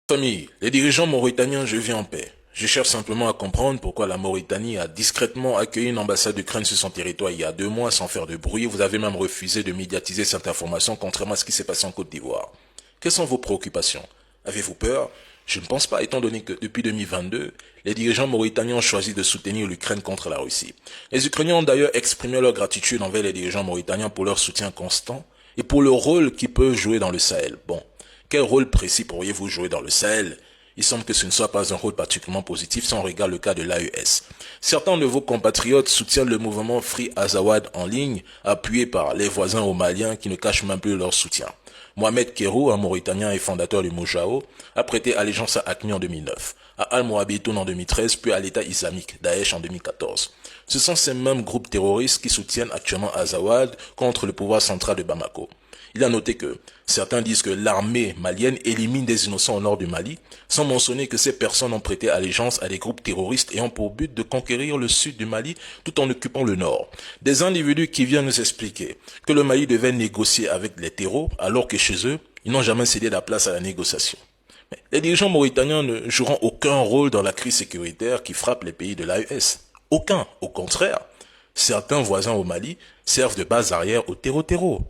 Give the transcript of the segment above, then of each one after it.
Famille, les dirigeants mauritaniens, je vis en paix. Je cherche simplement à comprendre pourquoi la Mauritanie a discrètement accueilli une ambassade d'Ukraine sur son territoire il y a 2 mois sans faire de bruit. Vous avez même refusé de médiatiser cette information contrairement à ce qui s'est passé en Côte d'Ivoire. Quelles sont vos préoccupations? Avez-vous peur? Je ne pense pas, étant donné que depuis 2022, les dirigeants mauritaniens ont choisi de soutenir l'Ukraine contre la Russie. Les Ukrainiens ont d'ailleurs exprimé leur gratitude envers les dirigeants mauritaniens pour leur soutien constant et pour le rôle qu'ils peuvent jouer dans le Sahel. Bon, quel rôle précis pourriez-vous jouer dans le Sahel? Il semble que ce ne soit pas un rôle particulièrement positif si on regarde le cas de l'AES. Certains de vos compatriotes soutiennent le mouvement Free Azawad en ligne, appuyé par les voisins omaliens qui ne cachent même plus leur soutien. Mohamed Kérou, un Mauritanien et fondateur du Moujao, a prêté allégeance à AQMI en 2009, à Al-Moabitoun en 2013, puis à l'État islamique, Daesh en 2014. Ce sont ces mêmes groupes terroristes qui soutiennent actuellement Azawad contre le pouvoir central de Bamako. Il a noté que certains disent que l'armée malienne élimine des innocents au nord du Mali, sans mentionner que ces personnes ont prêté allégeance à des groupes terroristes ayant pour but de conquérir le sud du Mali tout en occupant le nord. Des individus qui viennent nous expliquer que le Mali devait négocier avec les terreaux alors que chez eux, ils n'ont jamais cédé la place à la négociation. Mais les dirigeants mauritaniens ne joueront aucun rôle dans la crise sécuritaire qui frappe les pays de l'AES. Aucun, au contraire. Certains voisins au Mali servent de base arrière aux terreaux.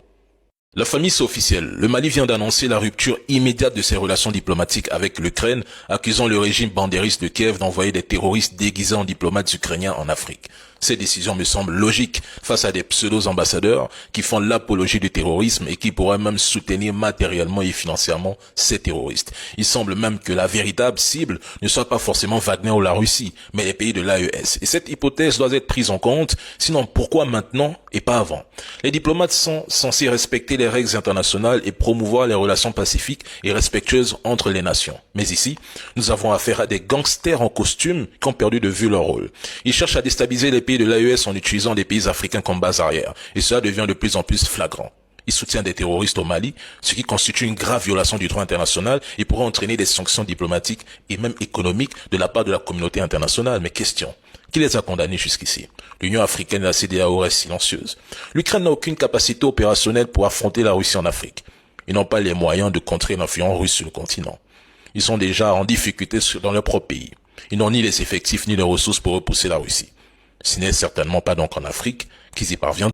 La famille, c'est officiel. Le Mali vient d'annoncer la rupture immédiate de ses relations diplomatiques avec l'Ukraine, accusant le régime bandériste de Kiev d'envoyer des terroristes déguisés en diplomates ukrainiens en Afrique. Ces décisions me semblent logiques face à des pseudo-ambassadeurs qui font l'apologie du terrorisme et qui pourraient même soutenir matériellement et financièrement ces terroristes. Il semble même que la véritable cible ne soit pas forcément Wagner ou la Russie, mais les pays de l'AES. Et cette hypothèse doit être prise en compte, sinon pourquoi maintenant et pas avant? Les diplomates sont censés respecter les règles internationales et promouvoir les relations pacifiques et respectueuses entre les nations. Mais ici, nous avons affaire à des gangsters en costume qui ont perdu de vue leur rôle. Ils cherchent à déstabiliser les pays de l'AES en utilisant des pays africains comme base arrière. Et cela devient de plus en plus flagrant. Ils soutiennent des terroristes au Mali, ce qui constitue une grave violation du droit international et pourrait entraîner des sanctions diplomatiques et même économiques de la part de la communauté internationale. Mais question, qui les a condamnés jusqu'ici? L'Union africaine et la CEDEAO restent silencieuses. L'Ukraine n'a aucune capacité opérationnelle pour affronter la Russie en Afrique. Ils n'ont pas les moyens de contrer l'influence russe sur le continent. Ils sont déjà en difficulté dans leur propre pays. Ils n'ont ni les effectifs ni les ressources pour repousser la Russie. Ce n'est certainement pas donc en Afrique qu'ils y parviendront.